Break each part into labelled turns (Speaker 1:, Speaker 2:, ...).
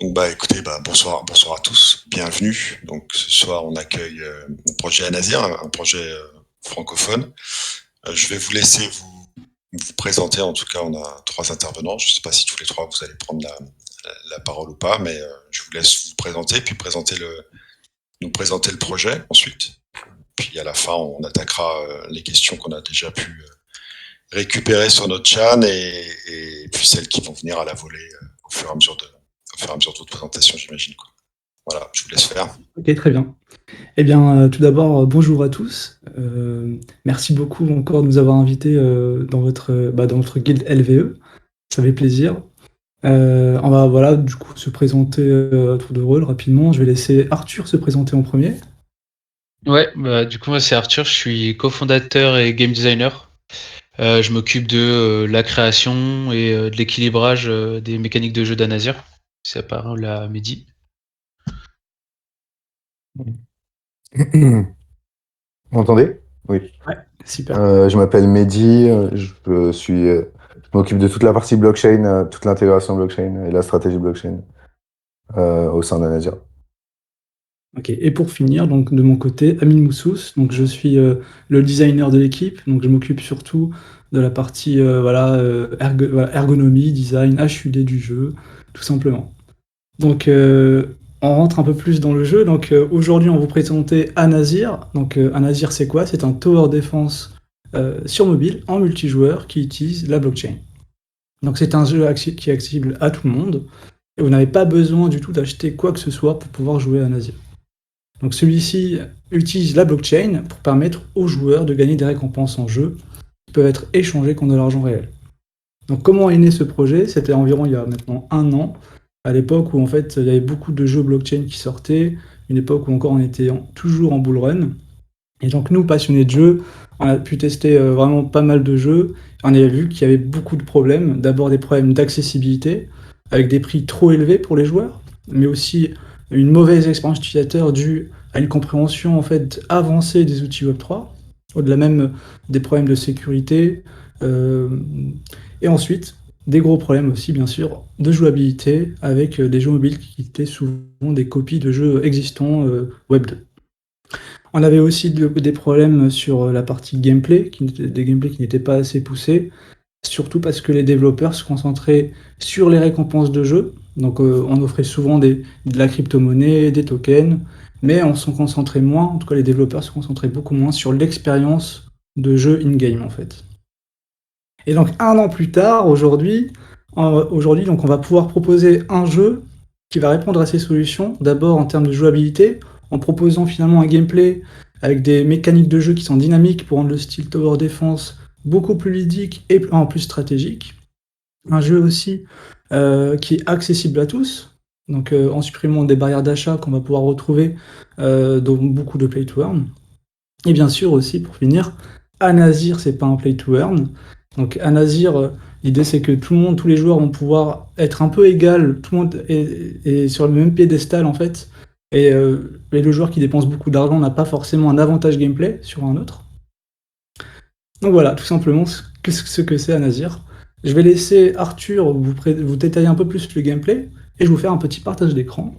Speaker 1: Donc écoutez, bonsoir à tous, bienvenue. Donc ce soir on accueille, le projet Anazir, un projet, francophone. Je vais vous laisser vous présenter, en tout cas on a 3 intervenants. Je ne sais pas si tous les 3 vous allez prendre la parole ou pas, mais, je vous laisse vous présenter, puis nous présenter le projet ensuite. Puis à la fin on attaquera, les questions qu'on a déjà pu, récupérer sur notre chan et puis celles qui vont venir à la volée, au fur et à mesure de votre présentation, j'imagine, quoi. Voilà, je vous laisse faire.
Speaker 2: Ok, très bien. Eh bien, tout d'abord, bonjour à tous. Merci beaucoup encore de nous avoir invités dans votre guilde LVE. Ça fait plaisir. On va voilà, du coup, se présenter à tour de rôle rapidement. Je vais laisser Arthur se présenter en premier.
Speaker 3: Ouais, du coup, moi, c'est Arthur, je suis cofondateur et game designer. Je m'occupe de la création et de l'équilibrage des mécaniques de jeu d'Anazir. C'est la parole à Mehdi.
Speaker 4: Vous m'entendez? Oui.
Speaker 2: Ouais, super.
Speaker 4: Je m'appelle Mehdi, je m'occupe de toute la partie blockchain, toute l'intégration blockchain et la stratégie blockchain au sein d'Anasia.
Speaker 2: Ok. Et pour finir, donc de mon côté, Amine Moussous. Donc je suis le designer de l'équipe. Donc je m'occupe surtout de la partie voilà, ergonomie, design, HUD du jeu, tout simplement. Donc, on rentre un peu plus dans le jeu. Donc, aujourd'hui, on va vous présenter Anazir. Donc, Anazir, c'est quoi? C'est un tower defense sur mobile en multijoueur qui utilise la blockchain. Donc, c'est un jeu qui est accessible à tout le monde et vous n'avez pas besoin du tout d'acheter quoi que ce soit pour pouvoir jouer à Anazir. Donc, celui-ci utilise la blockchain pour permettre aux joueurs de gagner des récompenses en jeu qui peuvent être échangées contre de l'argent réel. Donc, comment est né ce projet? C'était environ il y a maintenant 1 an, à l'époque où en fait il y avait beaucoup de jeux blockchain qui sortaient, une époque où encore on était toujours en bull run. Et donc nous, passionnés de jeux, on a pu tester vraiment pas mal de jeux. On avait vu qu'il y avait beaucoup de problèmes. D'abord des problèmes d'accessibilité, avec des prix trop élevés pour les joueurs, mais aussi une mauvaise expérience utilisateur due à une compréhension en fait avancée des outils Web3, au-delà même des problèmes de sécurité. euh, et ensuite, des gros problèmes aussi, bien sûr, de jouabilité, avec des jeux mobiles qui étaient souvent des copies de jeux existants Web 2. On avait aussi des problèmes sur la partie gameplay, des gameplays qui n'étaient pas assez poussés, surtout parce que les développeurs se concentraient sur les récompenses de jeu. Donc on offrait souvent de la crypto-monnaie, des tokens, mais on se concentrait moins, en tout cas les développeurs se concentraient beaucoup moins sur l'expérience de jeu in-game en fait. Et donc 1 an plus tard, aujourd'hui, donc on va pouvoir proposer un jeu qui va répondre à ces solutions. D'abord en termes de jouabilité, en proposant finalement un gameplay avec des mécaniques de jeu qui sont dynamiques pour rendre le style Tower Defense beaucoup plus ludique et en plus stratégique. Un jeu aussi qui est accessible à tous, donc en supprimant des barrières d'achat qu'on va pouvoir retrouver dans beaucoup de play to earn. Et bien sûr aussi, pour finir, Anazir, c'est pas un play to earn. Donc Anazir, l'idée c'est que tout le monde, tous les joueurs vont pouvoir être un peu égal, tout le monde est sur le même piédestal en fait. Et le joueur qui dépense beaucoup d'argent n'a pas forcément un avantage gameplay sur un autre. Donc voilà, tout simplement ce que c'est Anazir. Je vais laisser Arthur vous détailler un peu plus le gameplay et je vais vous faire un petit partage d'écran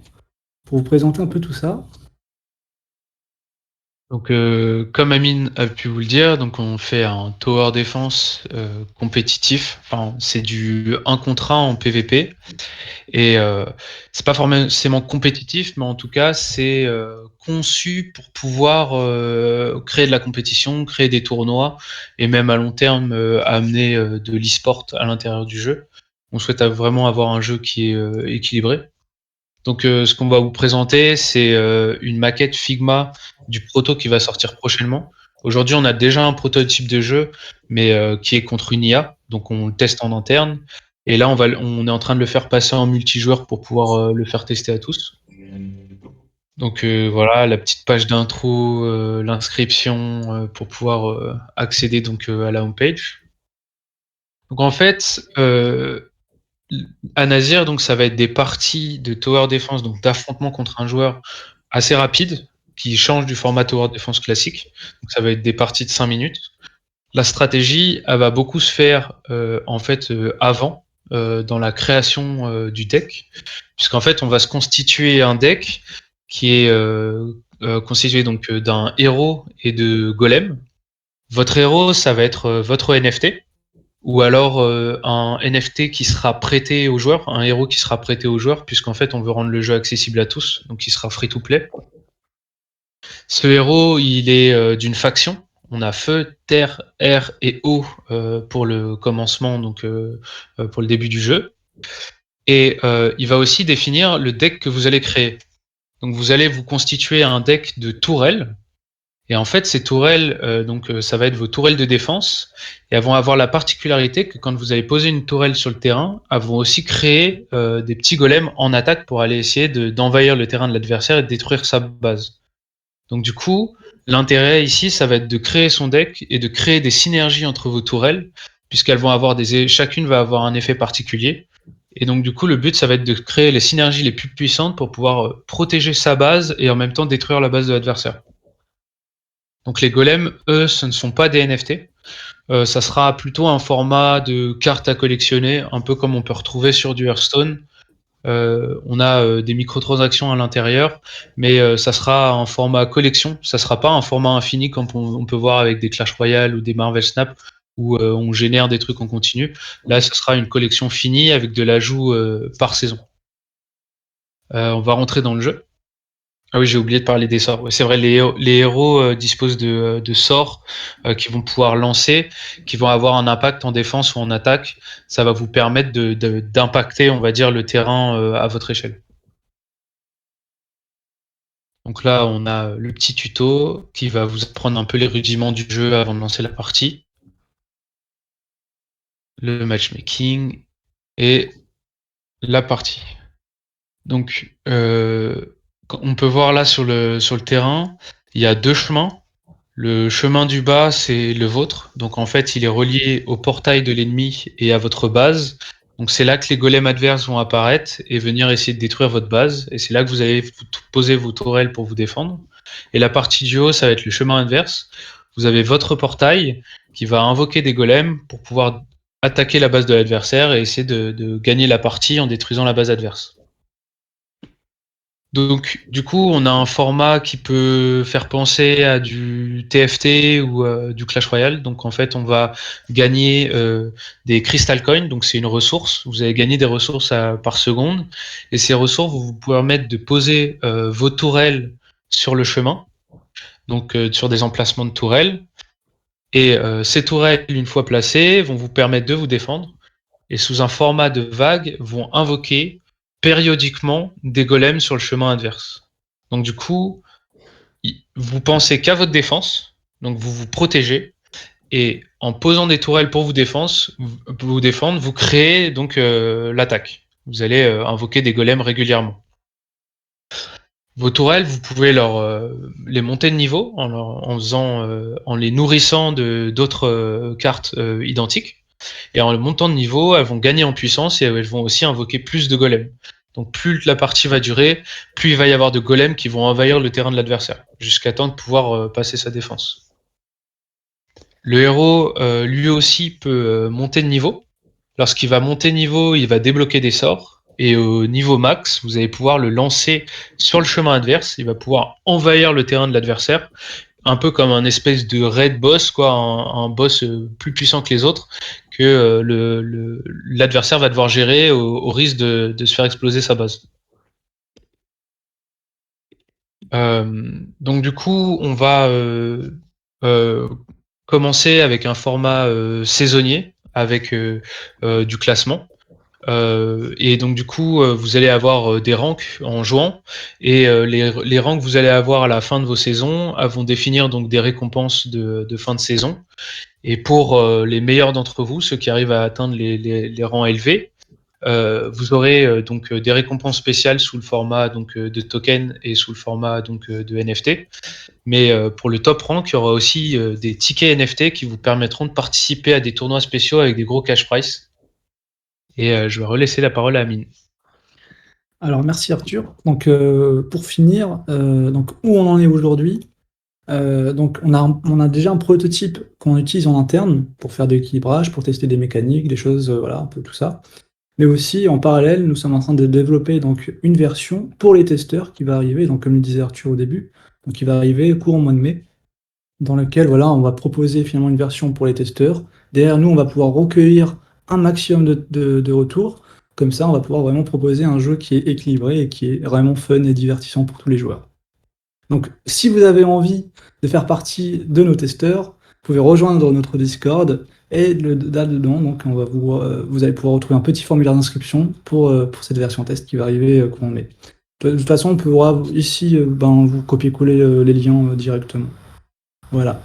Speaker 2: pour vous présenter un peu tout ça.
Speaker 3: Donc, comme Amine a pu vous le dire, donc on fait un tower defense compétitif. Enfin, c'est du 1 contre 1 en PvP. Et c'est pas forcément compétitif, mais en tout cas, c'est conçu pour pouvoir créer de la compétition, créer des tournois, et même à long terme amener de l'e-sport à l'intérieur du jeu. On souhaite vraiment avoir un jeu qui est équilibré. Donc ce qu'on va vous présenter, c'est une maquette Figma du proto qui va sortir prochainement. Aujourd'hui, on a déjà un prototype de jeu, mais qui est contre une IA, donc on le teste en interne. Et là, on est en train de le faire passer en multijoueur pour pouvoir le faire tester à tous. Donc voilà, la petite page d'intro, l'inscription pour pouvoir accéder donc à la homepage. Donc en fait, à Nazir, donc ça va être des parties de tower defense, donc d'affrontement contre un joueur assez rapide, qui change du format tower defense classique. Donc ça va être des parties de 5 minutes. La stratégie, elle va beaucoup se faire en fait avant, dans la création du deck, puisqu'en fait, on va se constituer un deck qui est constitué donc d'un héros et de golem. Votre héros, ça va être votre NFT, ou alors un NFT qui sera prêté aux joueurs, un héros qui sera prêté aux joueurs, puisqu'en fait, on veut rendre le jeu accessible à tous, donc il sera free to play. Ce héros, il est d'une faction. On a feu, terre, air et eau pour le commencement, donc pour le début du jeu. Et il va aussi définir le deck que vous allez créer. Donc vous allez vous constituer un deck de tourelles. Et en fait, ces tourelles, ça va être vos tourelles de défense. Et elles vont avoir la particularité que quand vous allez poser une tourelle sur le terrain, elles vont aussi créer des petits golems en attaque pour aller essayer d'envahir le terrain de l'adversaire et de détruire sa base. Donc du coup, l'intérêt ici, ça va être de créer son deck et de créer des synergies entre vos tourelles, puisqu'elles vont avoir chacune va avoir un effet particulier. Et donc du coup, le but, ça va être de créer les synergies les plus puissantes pour pouvoir protéger sa base et en même temps détruire la base de l'adversaire. Donc les golems, eux, ce ne sont pas des NFT. Ça sera plutôt un format de carte à collectionner, un peu comme on peut retrouver sur du Hearthstone. On a des microtransactions à l'intérieur, mais ça sera un format collection. Ça sera pas un format infini comme on peut voir avec des Clash Royale ou des Marvel Snap où on génère des trucs en continu. Là, ce sera une collection finie avec de l'ajout par saison. On va rentrer dans le jeu. Ah oui, j'ai oublié de parler des sorts. Ouais, c'est vrai, les héros disposent de sorts qui vont pouvoir lancer, qui vont avoir un impact en défense ou en attaque. Ça va vous permettre d'impacter, on va dire, le terrain à votre échelle. Donc là, on a le petit tuto qui va vous apprendre un peu les rudiments du jeu avant de lancer la partie. Le matchmaking et la partie. Donc, on peut voir là sur le terrain, il y a deux chemins. Le chemin du bas, c'est le vôtre. Donc en fait, il est relié au portail de l'ennemi et à votre base. Donc c'est là que les golems adverses vont apparaître et venir essayer de détruire votre base. Et c'est là que vous allez poser vos tourelles pour vous défendre. Et la partie du haut, ça va être le chemin inverse. Vous avez votre portail qui va invoquer des golems pour pouvoir attaquer la base de l'adversaire et essayer de gagner la partie en détruisant la base adverse. Donc, du coup, on a un format qui peut faire penser à du TFT ou du Clash Royale. Donc, en fait, on va gagner des Crystal Coins. Donc, c'est une ressource. Vous allez gagner des ressources par seconde. Et ces ressources vont vous permettre de poser vos tourelles sur le chemin. Donc, sur des emplacements de tourelles. Et ces tourelles, une fois placées, vont vous permettre de vous défendre. Et sous un format de vague, vont invoquer périodiquement des golems sur le chemin adverse. Donc du coup, vous pensez qu'à votre défense, donc vous vous protégez, et en posant des tourelles pour vous défendre, vous créez donc l'attaque. Vous allez invoquer des golems régulièrement. Vos tourelles, vous pouvez les monter de niveau en les nourrissant d'autres cartes identiques. Et en montant de niveau, elles vont gagner en puissance et elles vont aussi invoquer plus de golems. Donc plus la partie va durer, plus il va y avoir de golems qui vont envahir le terrain de l'adversaire, jusqu'à temps de pouvoir passer sa défense. Le héros, lui aussi, peut monter de niveau. Lorsqu'il va monter de niveau, il va débloquer des sorts. Et au niveau max, vous allez pouvoir le lancer sur le chemin adverse. Il va pouvoir envahir le terrain de l'adversaire, un peu comme un espèce de raid boss, quoi, un boss plus puissant que les autres, que l'adversaire va devoir gérer au risque de se faire exploser sa base. Donc du coup, on va commencer avec un format saisonnier, avec du classement. Et donc du coup, vous allez avoir des ranks en jouant, et les ranks que vous allez avoir à la fin de vos saisons vont définir donc des récompenses de fin de saison. Et pour les meilleurs d'entre vous, ceux qui arrivent à atteindre les rangs élevés, vous aurez donc des récompenses spéciales sous le format donc de token et sous le format donc de NFT. Mais pour le top rank, il y aura aussi des tickets NFT qui vous permettront de participer à des tournois spéciaux avec des gros cash prize. Et je vais relaisser la parole à Amine.
Speaker 2: Alors merci Arthur. Donc pour finir, donc où on en est aujourd'hui, donc on a déjà un prototype qu'on utilise en interne pour faire de l'équilibrage, pour tester des mécaniques, des choses, voilà, un peu tout ça. Mais aussi, en parallèle, nous sommes en train de développer donc une version pour les testeurs qui va arriver, donc comme le disait Arthur au début, donc qui va arriver courant mois de mai, dans lequel voilà, on va proposer finalement une version pour les testeurs. Derrière nous, on va pouvoir recueillir un maximum de retours. Comme ça, on va pouvoir vraiment proposer un jeu qui est équilibré et qui est vraiment fun et divertissant pour tous les joueurs. Donc, si vous avez envie de faire partie de nos testeurs, vous pouvez rejoindre notre Discord et là-dedans, donc vous allez pouvoir retrouver un petit formulaire d'inscription pour cette version test qui va arriver courant mai. De toute façon, on pourra ici vous copier-coller les liens directement. Voilà.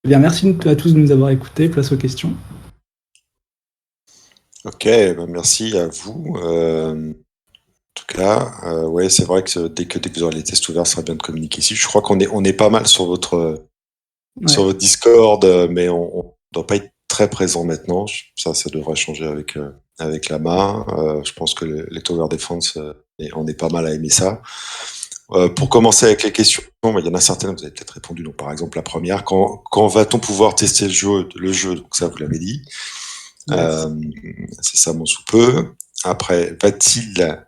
Speaker 2: Eh bien, merci à tous de nous avoir écoutés. Place aux questions.
Speaker 1: Ok, merci à vous. En tout cas, ouais, c'est vrai que dès que vous aurez les tests ouverts, ça sera bien de communiquer ici. Je crois qu'on est pas mal sur votre Discord, mais on ne doit pas être très présent maintenant. Ça devrait changer avec la main. Je pense que les Tower Defense, on est pas mal à aimer ça. Pour commencer avec les questions, il y en a certaines, vous avez peut-être répondu. Donc, par exemple, la première, quand va-t-on pouvoir tester le jeu? Donc ça, vous l'avez dit.
Speaker 2: Yes.
Speaker 1: C'est ça mon sous-peu. Après, va-t-il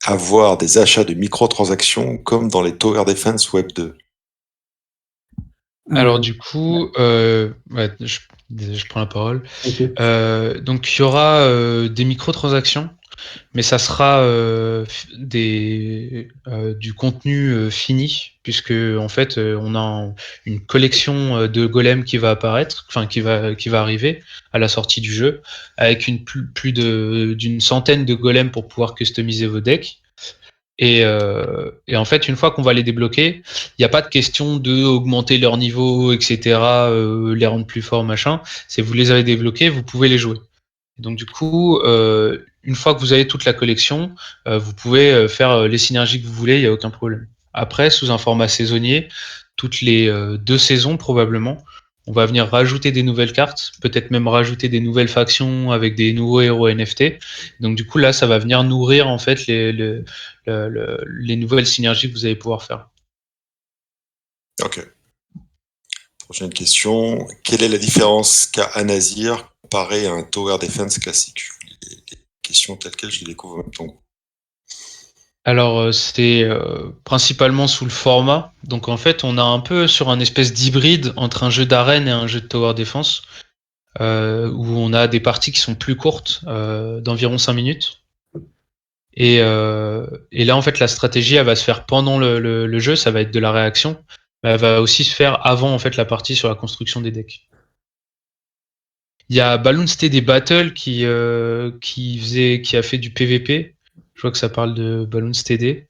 Speaker 1: avoir des achats de microtransactions comme dans les Tower Defense Web 2?
Speaker 3: Alors du coup, je prends la parole.
Speaker 2: Ok.
Speaker 3: Donc il y aura des microtransactions, mais ça sera du contenu fini, puisque en fait on a une collection de golems qui va apparaître, enfin qui va arriver à la sortie du jeu, avec plus d'une centaine de golems pour pouvoir customiser vos decks. Et en fait, une fois qu'on va les débloquer, il n'y a pas de question de augmenter leur niveau, etc., les rendre plus forts, machin. C'est vous les avez débloqués, vous pouvez les jouer. Donc du coup, une fois que vous avez toute la collection, vous pouvez faire les synergies que vous voulez, il n'y a aucun problème. Après, sous un format saisonnier, toutes les 2 saisons probablement, on va venir rajouter des nouvelles cartes, peut-être même rajouter des nouvelles factions avec des nouveaux héros NFT. Donc du coup là, ça va venir nourrir en fait les nouvelles synergies que vous allez pouvoir faire.
Speaker 1: Ok. Prochaine question. Quelle est la différence qu'a Anazir comparé à un Tower Defense classique? Les questions telles quelles, je les découvre en même temps.
Speaker 3: Alors c'est principalement sous le format. Donc en fait, on a un peu sur un espèce d'hybride entre un jeu d'arène et un jeu de tower defense, où on a des parties qui sont plus courtes, d'environ 5 minutes. Et là, en fait, la stratégie, elle va se faire pendant le jeu, ça va être de la réaction. Mais elle va aussi se faire avant en fait la partie sur la construction des decks. Il y a Balloons TD Battle qui a fait du PVP. Je vois que ça parle de Balloons TD.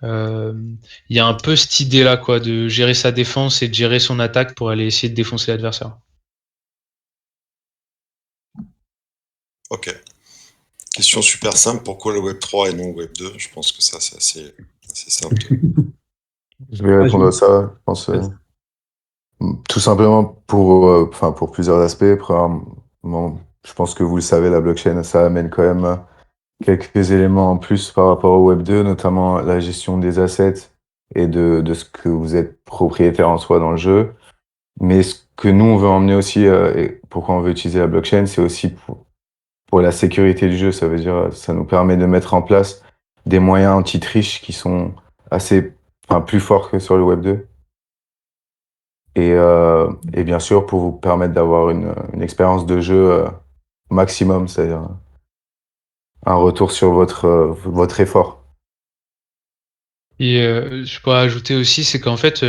Speaker 3: Il y a un peu cette idée-là, quoi, de gérer sa défense et de gérer son attaque pour aller essayer de défoncer l'adversaire.
Speaker 1: Ok. Question super simple. Pourquoi le Web 3 et non le Web 2? Je pense que ça, c'est assez simple.
Speaker 4: Je vais répondre à ça, je pense. Tout simplement pour plusieurs aspects. Premièrement, je pense que vous le savez, la blockchain, ça amène quand même quelques éléments en plus par rapport au Web 2, notamment la gestion des assets et de ce que vous êtes propriétaire en soi dans le jeu. Mais ce que nous, on veut emmener aussi, et pourquoi on veut utiliser la blockchain, c'est aussi pour la sécurité du jeu. Ça veut dire, ça nous permet de mettre en place des moyens anti-triche qui sont plus forts que sur le Web 2. Et bien sûr, pour vous permettre d'avoir une expérience de jeu maximum, c'est-à-dire un retour sur votre effort.
Speaker 3: Et je pourrais ajouter aussi, c'est qu'en fait,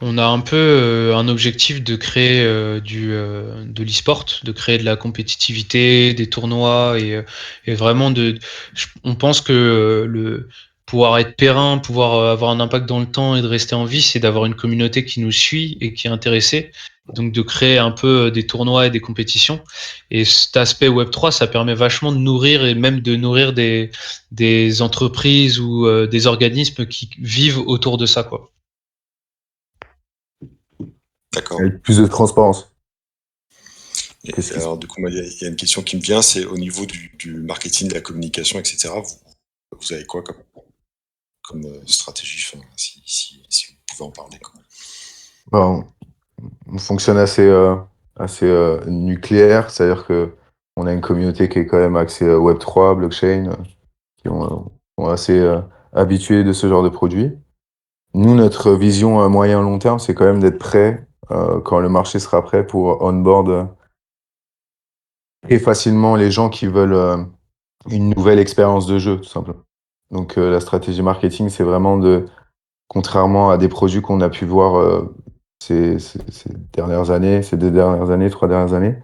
Speaker 3: on a un peu un objectif de créer de l'e-sport, de créer de la compétitivité, des tournois, et vraiment on pense que pouvoir être périn, pouvoir avoir un impact dans le temps et de rester en vie, c'est d'avoir une communauté qui nous suit et qui est intéressée. Donc de créer un peu des tournois et des compétitions. Et cet aspect Web3, ça permet vachement de nourrir et même de nourrir des entreprises ou des organismes qui vivent autour de ça, quoi.
Speaker 1: D'accord.
Speaker 4: Avec plus de transparence.
Speaker 1: Et alors, du coup, il y a une question qui me vient, c'est au niveau du marketing, de la communication, etc. Vous avez quoi comme stratégie, si vous pouvez en parler, quoi.
Speaker 4: Bon, on fonctionne assez nucléaire, c'est-à-dire que on a une communauté qui est quand même axée Web3, blockchain, qui sont assez habitués de ce genre de produit. Nous, notre vision moyen-long terme, c'est quand même d'être prêt quand le marché sera prêt pour onboard très facilement les gens qui veulent une nouvelle expérience de jeu, tout simplement. Donc la stratégie marketing, c'est vraiment contrairement à des produits qu'on a pu voir ces dernières années, ces 2 dernières années, 3 dernières années,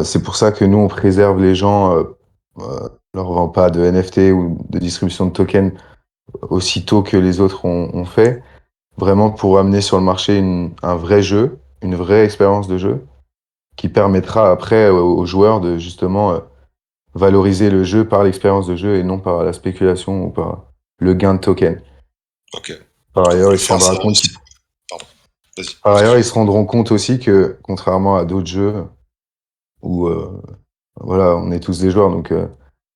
Speaker 4: c'est pour ça que nous, on préserve les gens, leur vend pas de NFT ou de distribution de tokens aussitôt que les autres ont fait, vraiment pour amener sur le marché un vrai jeu, une vraie expérience de jeu, qui permettra après aux joueurs de justement valoriser le jeu par l'expérience de jeu et non par la spéculation ou par le gain de token.
Speaker 1: Ok.
Speaker 4: Par
Speaker 1: Donc, vous
Speaker 4: ailleurs,
Speaker 1: voulez
Speaker 4: ils se
Speaker 1: faire
Speaker 4: rendront
Speaker 1: ça
Speaker 4: compte,
Speaker 1: aussi. Pardon. Vas-y.
Speaker 4: par ailleurs, ils se rendront compte aussi que, contrairement à d'autres jeux où voilà, on est tous des joueurs, donc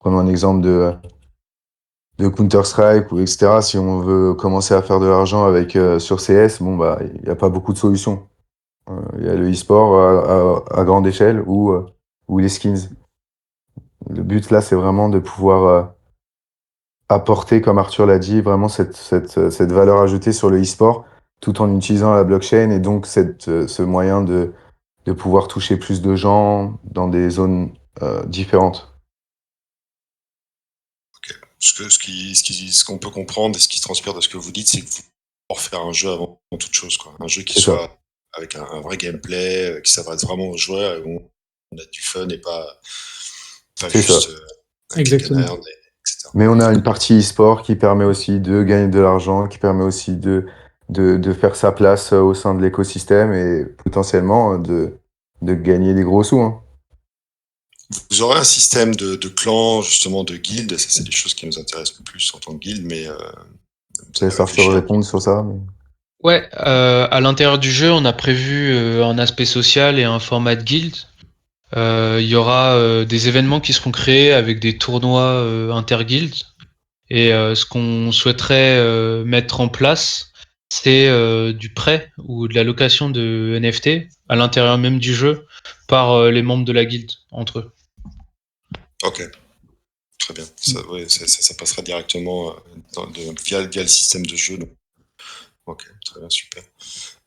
Speaker 4: prenons un exemple de Counter-Strike ou etc. Si on veut commencer à faire de l'argent avec sur CS, bon bah il n'y a pas beaucoup de solutions. Il y a le e-sport à grande échelle ou les skins. Le but là, c'est vraiment de pouvoir apporter, comme Arthur l'a dit, vraiment cette valeur ajoutée sur le e-sport, tout en utilisant la blockchain et donc ce moyen de pouvoir toucher plus de gens dans des zones différentes.
Speaker 1: Ce qu'on peut comprendre et ce qui se transpire de ce que vous dites, c'est que vous pour faire un jeu avant toute chose, quoi. Un jeu qui
Speaker 4: C'est ça.
Speaker 1: soit avec un vrai gameplay, qui s'adresse vraiment aux joueurs et où on a du fun et pas
Speaker 4: C'est ça.
Speaker 1: juste un click and
Speaker 2: Exactement.
Speaker 1: earn, etc.
Speaker 4: Mais on a une partie e-sport qui permet aussi de gagner de l'argent, qui permet aussi de faire sa place au sein de l'écosystème et potentiellement de gagner des gros sous. Hein.
Speaker 1: Vous aurez un système de clans, justement, de guildes, ça c'est des choses qui nous intéressent le plus en tant que guilde, mais vous
Speaker 4: Je
Speaker 1: avez
Speaker 4: laisse Arthur
Speaker 1: réfléchi un peu.
Speaker 4: répondre sur ça. Mais...
Speaker 3: Ouais, à l'intérieur du jeu, on a prévu un aspect social et un format de guild. Il y aura des événements qui seront créés avec des tournois inter-guilds. Et ce qu'on souhaiterait mettre en place, c'est du prêt ou de la location de NFT à l'intérieur même du jeu par les membres de la guilde entre eux.
Speaker 1: Ok, très bien. Ça passera directement via le système de jeu. Donc. Ok, très bien, super.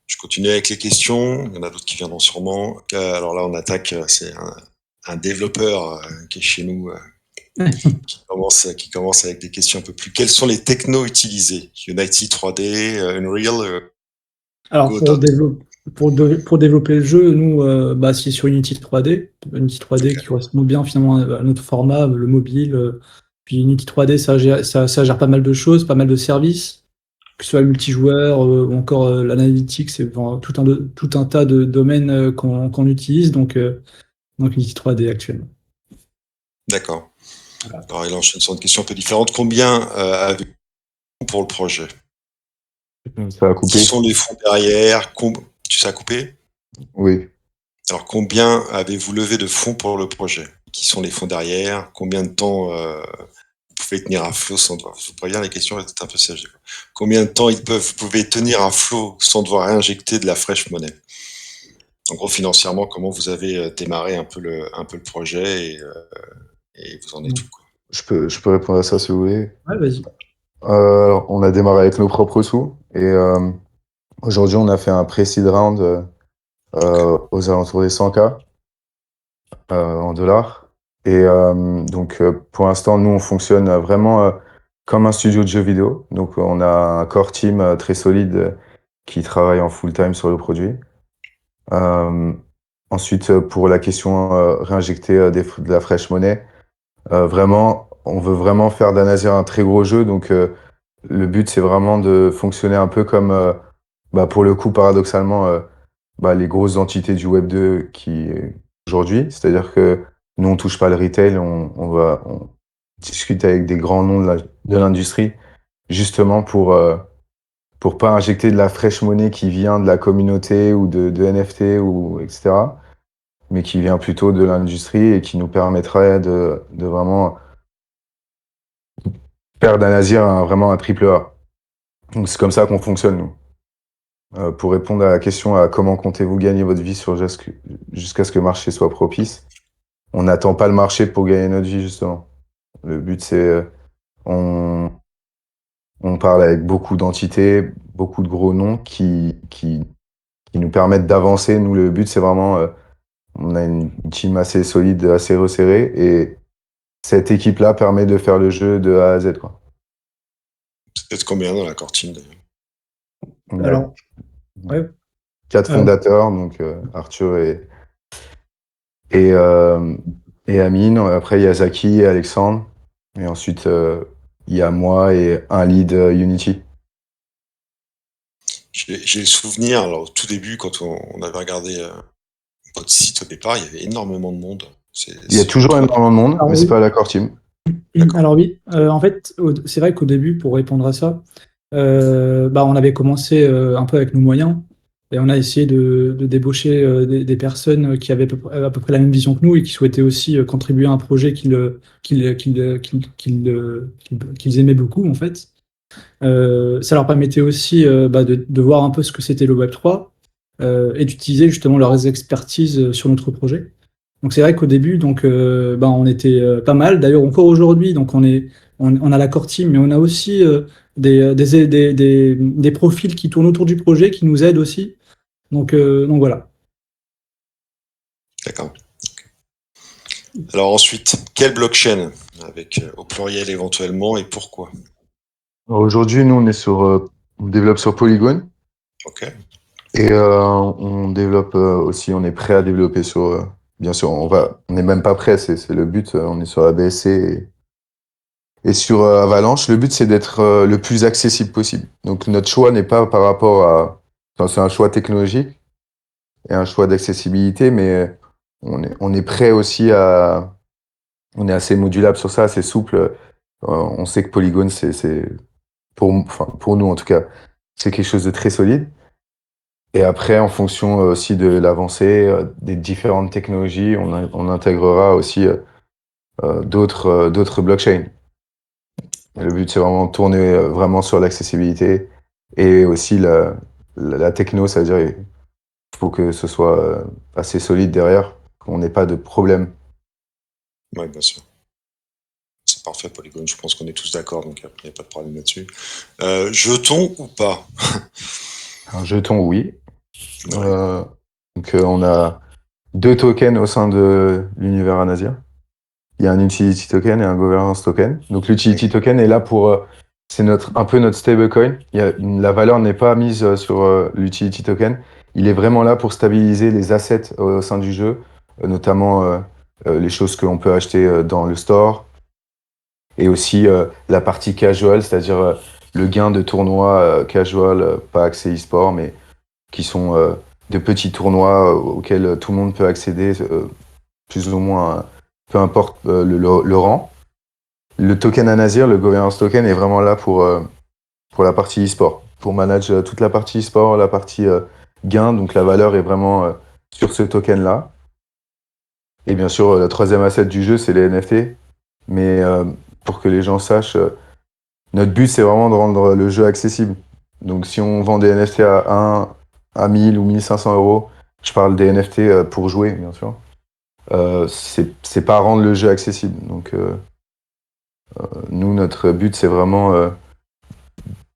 Speaker 1: Je continue avec les questions. Il y en a d'autres qui viendront sûrement. Alors là, on attaque. C'est un développeur qui est chez nous qui commence avec des questions un peu plus. Quels sont les technos utilisés? Unity 3D, Unreal,
Speaker 2: Alors
Speaker 1: Godot.
Speaker 2: pour développer le jeu, nous, bah, c'est sur Unity 3D. Unity 3D
Speaker 1: Ok.
Speaker 2: qui correspond bien finalement à notre format, le mobile. Puis Unity 3D, ça gère pas mal de choses, pas mal de services, que ce soit le multijoueur ou encore l'analytics, c'est tout un tas de domaines qu'on utilise. Donc Unity 3D actuellement.
Speaker 1: D'accord.
Speaker 2: Voilà.
Speaker 1: Alors il enchaîne sur une question un peu différente. Combien avez-vous pour le projet?
Speaker 4: Ça a
Speaker 1: Qui
Speaker 4: coupé?
Speaker 1: sont les fonds derrière? Tu sais à couper?
Speaker 4: Oui.
Speaker 1: Alors combien avez-vous levé de fonds pour le projet? Qui sont les fonds derrière? Combien de temps vous pouvez tenir à flot sans devoir... Je préviens, les questions étaient un peu sérieuses. Combien de temps vous pouvez tenir à flot sans devoir réinjecter de la fraîche monnaie? En gros, financièrement, comment vous avez démarré un peu le projet et vous en êtes où, quoi?
Speaker 4: Je peux répondre à ça si vous voulez.
Speaker 2: Ouais, vas-y.
Speaker 4: Alors, on a démarré avec nos propres sous et aujourd'hui on a fait un pre-seed round aux alentours des 100K en dollars. Et donc pour l'instant, nous on fonctionne vraiment comme un studio de jeux vidéo. Donc on a un core team très solide qui travaille en full time sur le produit. Euh, ensuite, pour la question réinjecter de la fraîche monnaie, vraiment, on veut vraiment faire d'Anazir un très gros jeu. Donc le but, c'est vraiment de fonctionner un peu comme, bah, pour le coup, paradoxalement, bah, les grosses entités du Web 2 qui aujourd'hui. C'est-à-dire que nous, on touche pas le retail, on discute avec des grands noms de l'industrie, justement pour pas injecter de la fraîche monnaie qui vient de la communauté ou de NFT ou etc., mais qui vient plutôt de l'industrie et qui nous permettrait de vraiment faire d'Anazir vraiment un triple A. Donc c'est comme ça qu'on fonctionne, nous. Pour répondre à la question à comment comptez-vous gagner votre vie jusqu'à ce que le marché soit propice, on n'attend pas le marché pour gagner notre vie, justement. Le but, c'est on, on parle avec beaucoup d'entités, beaucoup de gros noms qui nous permettent d'avancer. Nous, le but, c'est vraiment, on a une team assez solide, assez resserrée, et cette équipe-là permet de faire le jeu de A à Z, quoi.
Speaker 1: C'est peut-être combien dans la core team d'ailleurs?
Speaker 4: On a
Speaker 2: Alors, ouais.
Speaker 4: 4
Speaker 2: Euh,
Speaker 4: fondateurs, donc Arthur et, euh, et Amine. Après, il y a Zaki et Alexandre. Et ensuite, il y a moi et un lead Unity.
Speaker 1: J'ai le souvenir, alors au tout début, quand on avait regardé votre site au départ, il y avait énormément de monde.
Speaker 4: Il y a
Speaker 1: C'est une
Speaker 4: toujours
Speaker 1: autre.
Speaker 4: énormément de monde,
Speaker 2: alors
Speaker 4: mais c'est
Speaker 2: oui,
Speaker 4: pas la core team.
Speaker 1: D'accord.
Speaker 2: alors oui. En fait, c'est vrai qu'au début, pour répondre à ça, on avait commencé un peu avec nos moyens et on a essayé de débaucher des personnes qui avaient à peu près la même vision que nous et qui souhaitaient aussi contribuer à un projet qu'ils aimaient beaucoup en fait. Ça leur permettait aussi de voir un peu ce que c'était le Web3 et d'utiliser justement leurs expertises sur notre projet. Donc c'est vrai qu'au début, on était pas mal. D'ailleurs, encore aujourd'hui, on a la core team, mais on a aussi des profils qui tournent autour du projet, qui nous aident aussi. Donc voilà.
Speaker 1: D'accord. Alors ensuite, quelle blockchain? Avec au pluriel éventuellement et pourquoi?
Speaker 4: Aujourd'hui, nous, on développe sur Polygon.
Speaker 1: Ok.
Speaker 4: Et on développe aussi, on est prêt à développer sur. Bien sûr, on n'est même pas prêt, c'est le but. On est sur ABSC et sur Avalanche. Le but, c'est d'être le plus accessible possible. Donc, notre choix n'est pas par rapport à. Enfin, c'est un choix technologique et un choix d'accessibilité, mais on est prêt aussi à. On est assez modulable sur ça, assez souple. On sait que Polygon, enfin, pour nous en tout cas, c'est quelque chose de très solide. Et après, en fonction aussi de l'avancée des différentes technologies, on intégrera aussi d'autres blockchains. Et le but, c'est vraiment de tourner vraiment sur l'accessibilité et aussi la techno, c'est-à-dire il faut que ce soit assez solide derrière, qu'on n'ait pas de problème.
Speaker 1: Oui, bien sûr. C'est parfait, Polygon. Je pense qu'on est tous d'accord, donc il n'y a pas de problème là-dessus. Jetons ou pas?
Speaker 4: Un jeton, oui.
Speaker 1: Ouais.
Speaker 4: Donc on a 2 tokens au sein de l'univers Anasir. Il y a un utility token et un governance token. Donc l'utility token est là pour, c'est un peu notre stablecoin. La valeur n'est pas mise sur l'utility token. Il est vraiment là pour stabiliser les assets au sein du jeu, notamment les choses que l'on peut acheter dans le store et aussi la partie casual, c'est-à-dire le gain de tournois casual, pas accès e-sport, mais qui sont de petits tournois auxquels tout le monde peut accéder, plus ou moins, peu importe le rang. Le token Anasir, le governance token, est vraiment là pour la partie e-sport, pour manager toute la partie e-sport, la partie gain. Donc la valeur est vraiment sur ce token-là. Et bien sûr, le troisième asset du jeu, c'est les NFT. Mais pour que les gens sachent, notre but, c'est vraiment de rendre le jeu accessible. Donc si on vend des NFT à 1000 ou 1500 euros, je parle des NFT pour jouer, bien sûr. C'est pas rendre le jeu accessible. Donc nous, notre but, c'est vraiment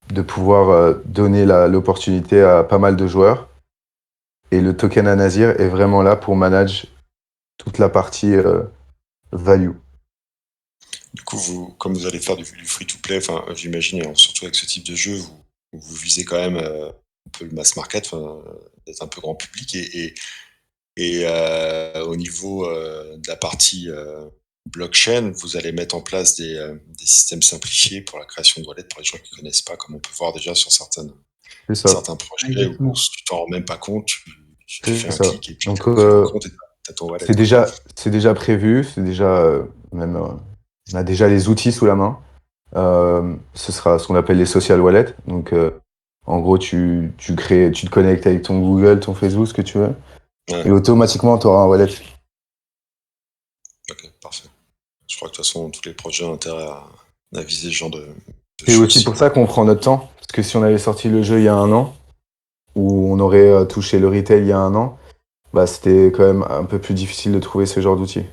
Speaker 4: de pouvoir donner l'opportunité à pas mal de joueurs. Et le token Anasir est vraiment là pour manager toute la partie value.
Speaker 1: Du coup, comme vous allez faire du free-to-play, enfin, j'imagine, alors, surtout avec ce type de jeu, vous visez quand même un peu le mass market, d'être un peu grand public. Et au niveau de la partie blockchain, vous allez mettre en place des systèmes simplifiés pour la création de wallets pour les gens qui ne connaissent pas, comme on peut voir déjà sur
Speaker 4: C'est ça.
Speaker 1: certains projets où
Speaker 2: Exactement.
Speaker 1: tu t'en rends même pas compte, tu
Speaker 4: C'est
Speaker 1: fais un
Speaker 4: ça.
Speaker 1: clic et puis tu
Speaker 4: Donc
Speaker 1: crées un compte et tu as ton wallet.
Speaker 4: c'est déjà prévu, c'est déjà même on a déjà les outils sous la main. Ce sera ce qu'on appelle les social wallets. Donc en gros tu te connectes avec ton Google, ton Facebook, ce que tu veux,
Speaker 1: Ouais,
Speaker 4: et automatiquement tu auras un wallet.
Speaker 1: ok, parfait. Je crois que de toute façon, tous les projets ont intérêt à viser ce genre de
Speaker 4: C'est
Speaker 1: choses.
Speaker 4: aussi pour ça qu'on prend notre temps, parce que si on avait sorti le jeu il y a un an, ou on aurait touché le retail il y a un an, bah c'était quand même un peu plus difficile de trouver ce genre d'outils.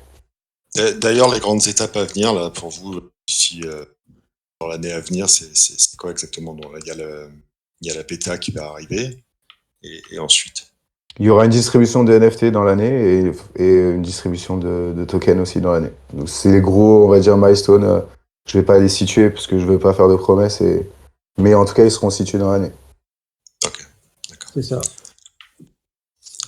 Speaker 1: D'ailleurs, les grandes étapes à venir là pour vous d'ici dans l'année à venir, c'est quoi exactement? Donc, là, il y a la bêta qui va arriver et ensuite.
Speaker 4: Il y aura une distribution de NFT dans l'année et une distribution de tokens aussi dans l'année. Donc c'est les gros, on va dire, milestones. Je vais pas les situer parce que je veux pas faire de promesses. Mais en tout cas, ils seront situés dans l'année.
Speaker 1: Ok, d'accord.
Speaker 2: C'est ça.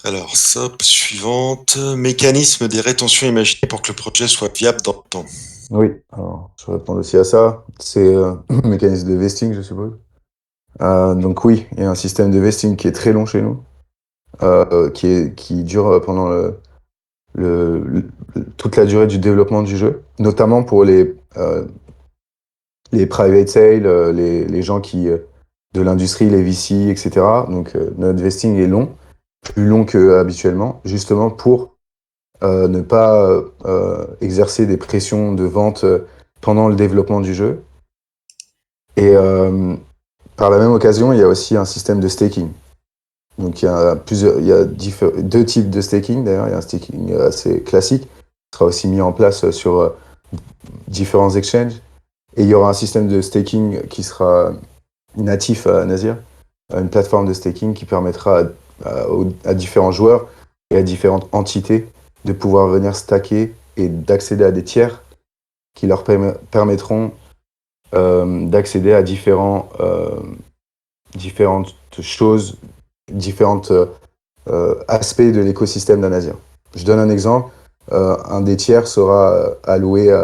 Speaker 1: Alors, suivante. Mécanisme des rétentions imaginées pour que le projet soit viable dans le temps.
Speaker 4: Oui, alors je vais répondre aussi à ça. C'est un mécanisme de vesting, je suppose. Donc oui, il y a un système de vesting qui est très long chez nous, qui dure pendant toute la durée du développement du jeu, notamment pour les private sales, les gens de l'industrie, les VC, etc. Donc notre vesting est long, plus long que habituellement, justement pour ne pas exercer des pressions de vente pendant le développement du jeu. Et par la même occasion, il y a aussi un système de staking. Donc il y a deux types de staking d'ailleurs. Il y a un staking assez classique, qui sera aussi mis en place sur différents exchanges. Et il y aura un système de staking qui sera natif à Nazir, une plateforme de staking qui permettra à différents joueurs et à différentes entités de pouvoir venir stacker et d'accéder à des tiers qui leur permettront d'accéder à différentes choses, différents aspects de l'écosystème d'Anazir. Je donne un exemple. Un des tiers sera alloué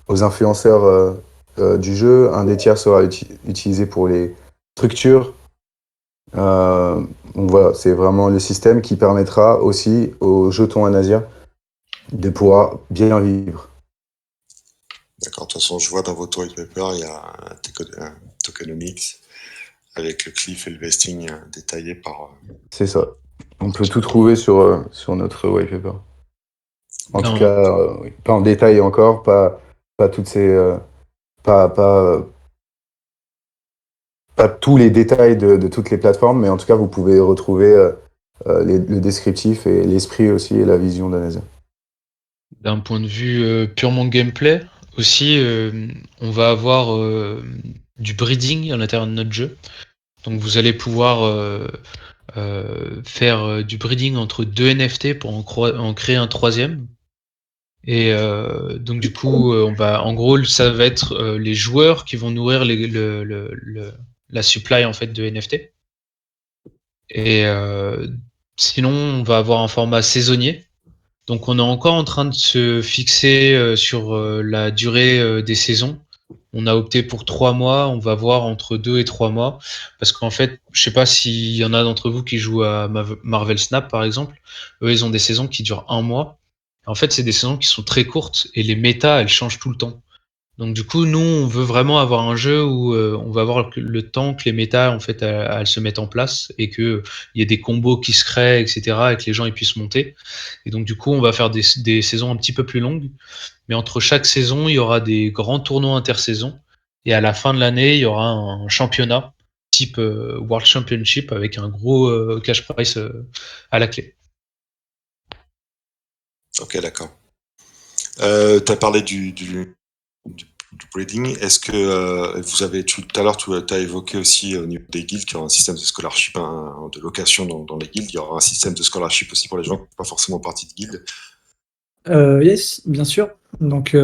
Speaker 4: aux influenceurs du jeu. Un des tiers sera utilisé pour les structures. Donc voilà, c'est vraiment le système qui permettra aussi aux jetons Anazir de pouvoir bien vivre.
Speaker 1: D'accord, de toute façon, je vois dans votre white paper, il y a un tokenomics avec le cliff et le vesting détaillé par.
Speaker 4: C'est ça. On peut tout trouver sur notre white paper. En tout
Speaker 3: Non.
Speaker 4: cas, oui. Pas en détail encore, pas toutes ces. Pas tous les détails de toutes les plateformes, mais en tout cas, vous pouvez retrouver le descriptif et l'esprit aussi et la vision d'Anazir.
Speaker 3: D'un point de vue purement gameplay, aussi, on va avoir du breeding à l'intérieur de notre jeu. Donc vous allez pouvoir faire du breeding entre deux NFT pour en créer un troisième. Et donc du coup, en gros, ça va être les joueurs qui vont nourrir la supply en fait de NFT. Et sinon, on va avoir un format saisonnier. Donc on est encore en train de se fixer sur la durée des saisons. On a opté pour 3 mois, on va voir entre 2 et 3 mois. Parce qu'en fait, je sais pas s'il y en a d'entre vous qui jouent à Marvel Snap par exemple. Eux, ils ont des saisons qui durent 1 mois. En fait, c'est des saisons qui sont très courtes et les méta, elles changent tout le temps. Donc du coup, nous, on veut vraiment avoir un jeu où on va avoir le temps que les méta en fait elles se mettent en place et que il y ait des combos qui se créent, etc. et que les gens ils puissent monter. Et donc du coup, on va faire des saisons un petit peu plus longues, mais entre chaque saison, il y aura des grands tournois intersaisons et à la fin de l'année, il y aura un championnat type World Championship avec un gros cash prize à la clé.
Speaker 1: Ok, d'accord. Tu as parlé du breeding. Est-ce que vous avez tout à l'heure, tu as évoqué aussi au niveau des guildes qu'il y aura un système de scholarship, de location dans les guildes. Il y aura un système de scholarship aussi pour les gens qui ne sont pas forcément partie de guilde.
Speaker 2: Yes, bien sûr. Donc,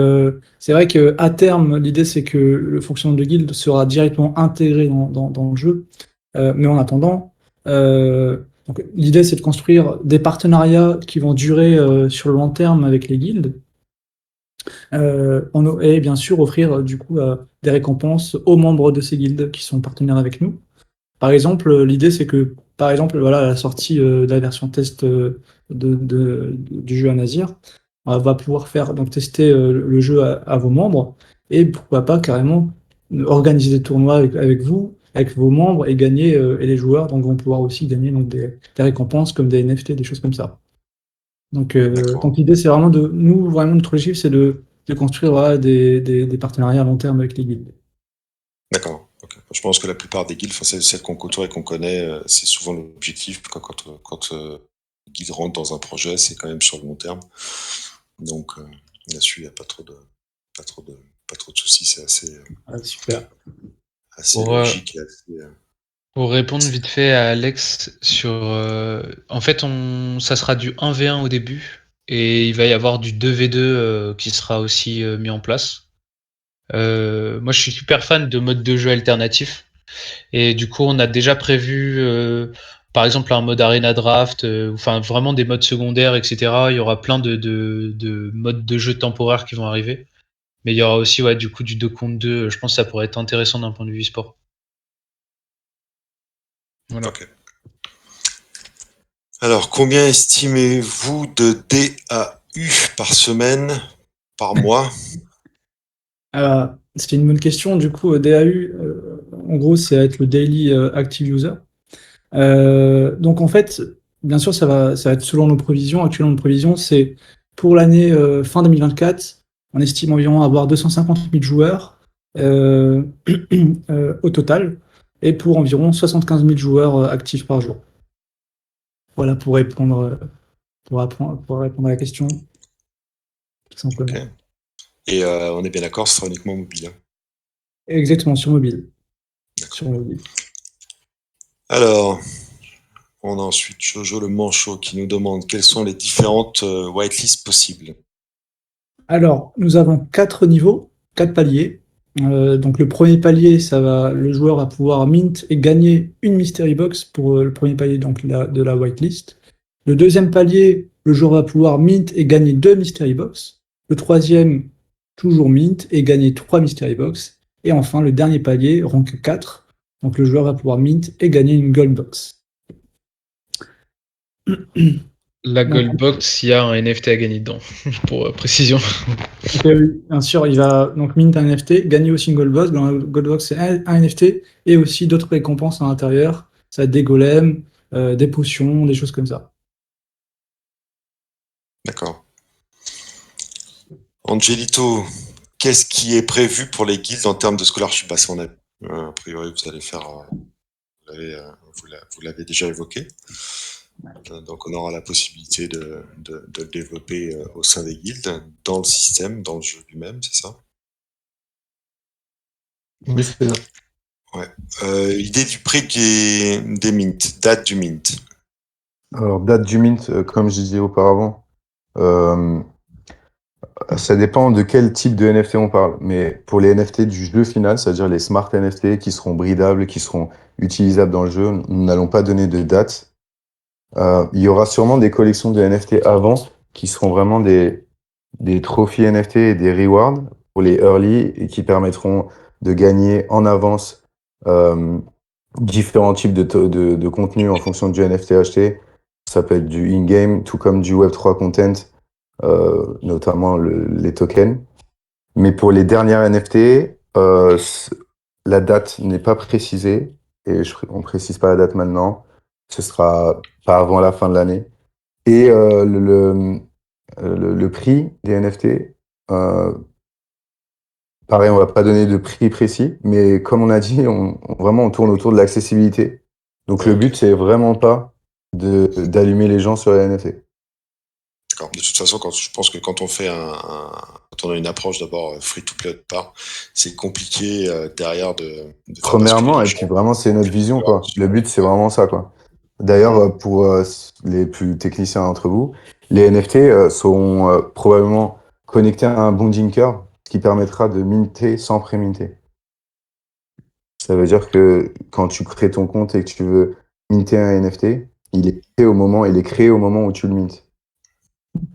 Speaker 2: c'est vrai qu'à terme, l'idée c'est que le fonctionnement de guild sera directement intégré dans le jeu. Mais en attendant, donc, l'idée c'est de construire des partenariats qui vont durer sur le long terme avec les guildes. Et bien sûr offrir du coup des récompenses aux membres de ces guildes qui sont partenaires avec nous. Par exemple, l'idée c'est que, par exemple, voilà, à la sortie de la version test du jeu à Nazir, on va pouvoir faire donc tester le jeu à vos membres et pourquoi pas carrément organiser des tournois avec vous, avec vos membres et gagner et les joueurs donc vont pouvoir aussi gagner donc des récompenses comme des NFT, des choses comme ça.
Speaker 1: D'accord.
Speaker 2: Donc l'idée c'est vraiment vraiment notre objectif c'est de construire voilà, des partenariats à long terme avec les guildes.
Speaker 1: D'accord. Ok. Je pense que la plupart des guildes, enfin, celles qu'on côtoie et qu'on connaît, c'est souvent l'objectif. Quand les guildes rentrent dans un projet, c'est quand même sur le long terme. Donc là-dessus, il n'y a pas trop de soucis, c'est
Speaker 2: Super.
Speaker 1: assez
Speaker 3: Pour,
Speaker 1: logique et assez.
Speaker 3: Pour répondre vite fait à Alex sur, en fait, ça sera du 1v1 au début et il va y avoir du 2v2 qui sera aussi mis en place. Moi, je suis super fan de mode de jeu alternatif et du coup, on a déjà prévu, par exemple, un mode arena draft, enfin vraiment des modes secondaires, etc. Il y aura plein de modes de jeu temporaires qui vont arriver, mais il y aura aussi, ouais, du coup, du 2 contre 2. Je pense que ça pourrait être intéressant d'un point de vue e-sport. Voilà.
Speaker 1: Ok. Alors, combien estimez-vous de DAU par semaine, par mois?
Speaker 2: C'est une bonne question. Du coup, DAU, en gros, c'est être le Daily Active User. Donc, en fait, bien sûr, ça va être selon nos prévisions. Actuellement, nos prévisions, c'est pour l'année fin 2024, on estime environ avoir 250 000 joueurs au total, et pour environ 75 000 joueurs actifs par jour. Voilà pour répondre, pour répondre à la question, tout simplement.
Speaker 1: Ok. Et on est bien d'accord, ce sera uniquement mobile. Hein.
Speaker 2: Exactement, sur mobile.
Speaker 1: D'accord.
Speaker 2: Sur mobile.
Speaker 1: Alors, on a ensuite Jojo le Manchot qui nous demande quelles sont les différentes whitelists possibles.
Speaker 2: Alors, nous avons 4 niveaux, 4 paliers. Donc, le premier palier, le joueur va pouvoir mint et gagner une mystery box pour le premier palier donc, de la whitelist. Le deuxième palier, le joueur va pouvoir mint et gagner 2 mystery box. Le troisième, toujours mint et gagner 3 mystery box. Et enfin, le dernier palier, rank 4. Donc, le joueur va pouvoir mint et gagner une gold box.
Speaker 3: La
Speaker 2: Donc,
Speaker 3: Gold Box, il y a un NFT à gagner dedans, pour précision.
Speaker 2: donc, oui, bien sûr, il va donc mint un NFT, gagner aussi une Gold Box. Dans la Gold Box, c'est un NFT et aussi d'autres récompenses à l'intérieur. Ça va être des golems, des potions, des choses comme ça.
Speaker 1: D'accord. Angelito, qu'est-ce qui est prévu pour les guildes en termes de scholarship? Parce qu'on a, a priori, vous allez faire, vous l'avez déjà évoqué. Donc, on aura la possibilité de le développer au sein des guildes, dans le système, dans le jeu lui-même, c'est ça?
Speaker 4: Oui, c'est ça.
Speaker 1: Ouais. Idée du prix des mints, date du mint.
Speaker 4: Alors, date du mint, comme je disais auparavant, ça dépend de quel type de NFT on parle. Mais pour les NFT du jeu final, c'est-à-dire les smart NFT qui seront bridables, qui seront utilisables dans le jeu, nous n'allons pas donner de date. Il y aura sûrement des collections de NFT avant qui seront vraiment des trophies NFT et des rewards pour les early et qui permettront de gagner en avance différents types de contenus en fonction du NFT acheté. Ça peut être du in-game, tout comme du Web3 content, notamment les tokens. Mais pour les dernières NFT, la date n'est pas précisée et on précise pas la date maintenant. Ce sera pas avant la fin de l'année. Et le prix des NFT, pareil, on va pas donner de prix précis, mais comme on a dit, vraiment on tourne autour de l'accessibilité. Donc le
Speaker 1: Ok.
Speaker 4: but, c'est vraiment pas d'allumer les gens sur les NFT.
Speaker 1: D'accord. De toute façon, je pense que quand on fait quand on a une approche d'abord free to play de part, c'est compliqué derrière de faire basculer
Speaker 4: Premièrement,
Speaker 1: les
Speaker 4: et
Speaker 1: gens.
Speaker 4: puis vraiment, c'est notre vision, quoi. Le but, c'est vraiment ça, quoi. D'ailleurs, pour les plus techniciens d'entre vous, les NFT seront probablement connectés à un bonding curve, ce qui permettra de minter sans pré-minter. Ça veut dire que quand tu crées ton compte et que tu veux minter un NFT, il est créé au moment où tu le mintes.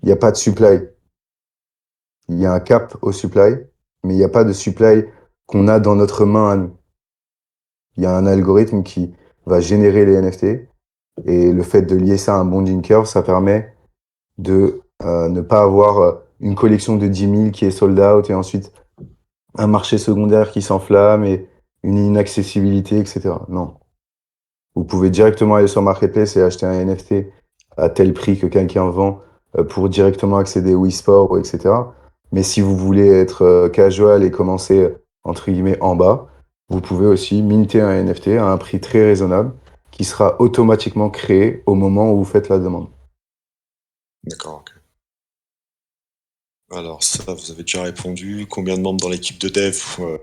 Speaker 4: Il n'y a pas de supply. Il y a un cap au supply, mais il n'y a pas de supply qu'on a dans notre main à nous. Il y a un algorithme qui va générer les NFT et le fait de lier ça à un bonding curve, ça permet de ne pas avoir une collection de 10 000 qui est sold out et ensuite un marché secondaire qui s'enflamme et une inaccessibilité, etc. Non. Vous pouvez directement aller sur Marketplace et acheter un NFT à tel prix que quelqu'un vend pour directement accéder au e-sport, etc. Mais si vous voulez être casual et commencer, entre guillemets, en bas, vous pouvez aussi minter un NFT à un prix très raisonnable qui sera automatiquement créé au moment où vous faites la demande.
Speaker 1: D'accord. Ok. Alors ça, vous avez déjà répondu. Combien de membres dans l'équipe de dev? On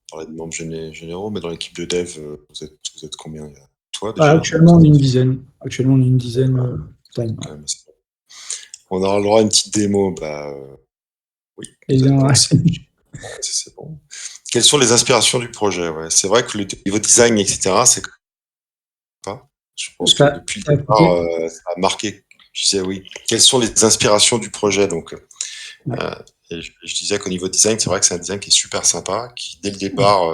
Speaker 1: parlait de membres généraux, mais dans l'équipe de dev, vous êtes combien? Toi déjà?
Speaker 2: Actuellement, on est une dizaine. Actuellement, on est une dizaine. Time.
Speaker 1: Quand même, on aura le droit à une petite démo. Oui,
Speaker 2: Et
Speaker 1: vous avez
Speaker 2: bien,
Speaker 1: balancé. C'est bon. Quelles sont les inspirations du projet? Ouais, c'est vrai que le niveau design, etc., c'est pas. Je pense que depuis le départ, ça a marqué. Je disais oui. Quelles sont les inspirations du projet? Donc, et je disais qu'au niveau design, c'est vrai que c'est un design qui est super sympa, qui dès le départ,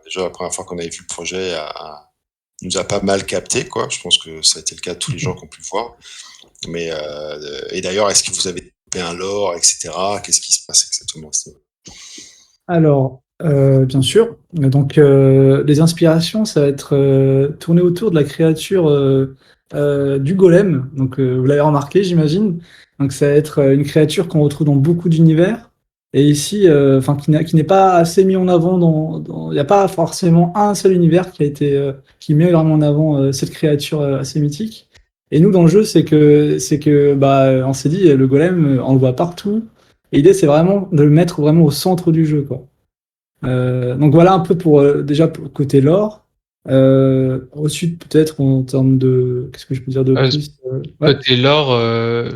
Speaker 1: déjà la première fois qu'on avait vu le projet, nous a pas mal capté, quoi. Je pense que ça a été le cas de tous les gens qui ont pu le voir. Mais et d'ailleurs, est-ce que vous avez développé un lore, etc. Qu'est-ce qui se passe exactement?
Speaker 2: Alors, bien sûr. Donc, les inspirations, ça va être tourné autour de la créature du golem. Donc, vous l'avez remarqué, j'imagine. Donc, ça va être une créature qu'on retrouve dans beaucoup d'univers. Et ici, enfin, qui n'est pas assez mis en avant il n'y a pas forcément un seul univers qui met vraiment en avant cette créature assez mythique. Et nous, dans le jeu, c'est que, bah, on s'est dit, le golem, on le voit partout. Et l'idée, c'est vraiment de le mettre vraiment au centre du jeu, quoi. Donc voilà un peu pour déjà pour côté lore. Ensuite, peut-être en termes de. Qu'est-ce que je peux dire de plus? Ouais.
Speaker 3: Côté lore,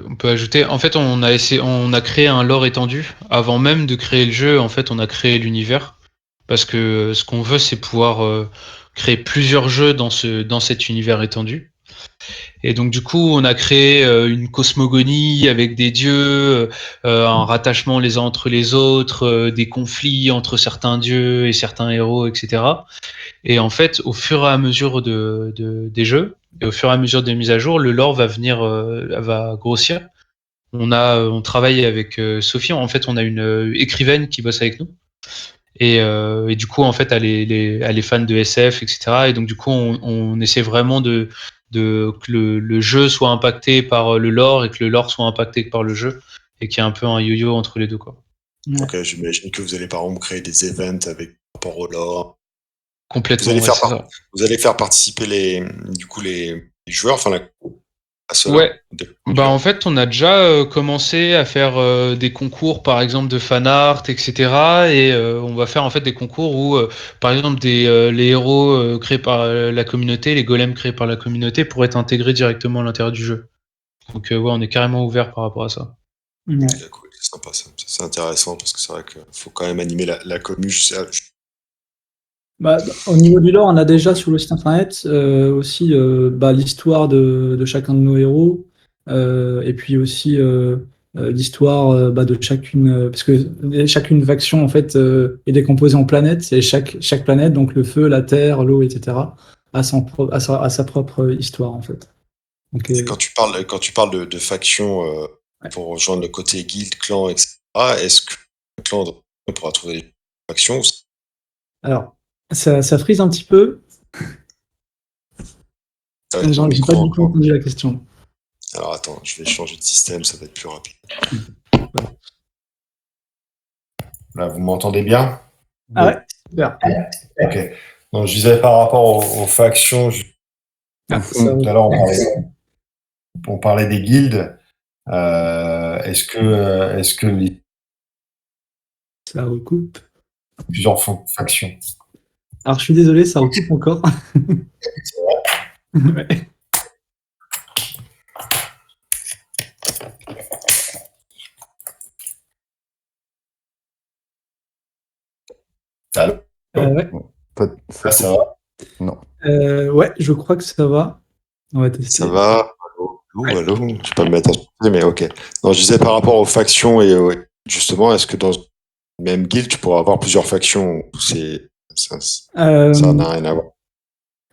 Speaker 3: on peut ajouter. En fait, on a créé un lore étendu. Avant même de créer le jeu, en fait, on a créé l'univers. Parce que ce qu'on veut, c'est pouvoir créer plusieurs jeux dans cet univers étendu. Et donc du coup, on a créé une cosmogonie avec des dieux, un rattachement les uns entre les autres, des conflits entre certains dieux et certains héros, etc. Et en fait, au fur et à mesure des jeux et au fur et à mesure des mises à jour, le lore va grossir. On travaille avec Sophie. En fait, on a une écrivaine qui bosse avec nous. Et du coup, en fait, elle est fan de SF, etc. Et donc, du coup, on essaie vraiment que le jeu soit impacté par le lore et que le lore soit impacté par le jeu et qu'il y ait un peu un yo-yo entre les deux, quoi.
Speaker 2: Ouais.
Speaker 1: Ok, j'imagine que vous allez par exemple créer des events avec rapport au lore.
Speaker 3: Complètement,
Speaker 1: Vous allez faire participer les joueurs, enfin à cela.
Speaker 3: Ouais. Bah en fait, on a déjà commencé à faire des concours, par exemple de fan art, etc. Et on va faire en fait des concours où, par exemple, les héros créés par la communauté, les golems créés par la communauté, pourraient être intégrés directement à l'intérieur du jeu. Donc ouais, on est carrément ouvert par rapport à ça.
Speaker 2: Ouais.
Speaker 1: Ok, cool, c'est sympa ça. C'est intéressant parce que c'est vrai qu'il faut quand même animer la commu.
Speaker 2: Bah, au niveau du lore, on a déjà sur le site internet aussi bah, l'histoire de chacun de nos héros, et puis aussi l'histoire bah, de chacune, parce que chacune faction en fait est décomposée en planètes, et chaque planète, donc le feu, la terre, l'eau, etc., a sa propre histoire en fait. Donc,
Speaker 1: Et quand tu parles de factions pour rejoindre le côté guild, clan, etc., est-ce que le clan pourra trouver des factions?
Speaker 2: alors, ça frise un petit peu.
Speaker 1: Ça va être mon
Speaker 2: J'ai pas
Speaker 1: micro
Speaker 2: du tout
Speaker 1: encore.
Speaker 2: entendu la question.
Speaker 1: Alors attends, je vais changer de système, ça va être plus rapide. Là, vous m'entendez bien?
Speaker 2: Ah ouais, super.
Speaker 1: Ok. Donc, je disais par rapport aux factions,
Speaker 2: Ah,
Speaker 1: tout à l'heure, on parlait des guildes. Est-ce que les
Speaker 2: ça recoupe.
Speaker 1: plusieurs factions?
Speaker 2: Alors, je suis désolé, ça recoupe encore. Ouais.
Speaker 1: Allô?
Speaker 2: Ouais.
Speaker 1: Ça va?
Speaker 4: Non.
Speaker 2: Ouais, je crois que ça va. On va tester.
Speaker 1: Ça va? Allô? Je vais pas me mettre à sauter, mais ok. Non, je disais par rapport aux factions et justement, est-ce que dans une même guilde, tu pourras avoir plusieurs factions? Ça n'a rien à voir.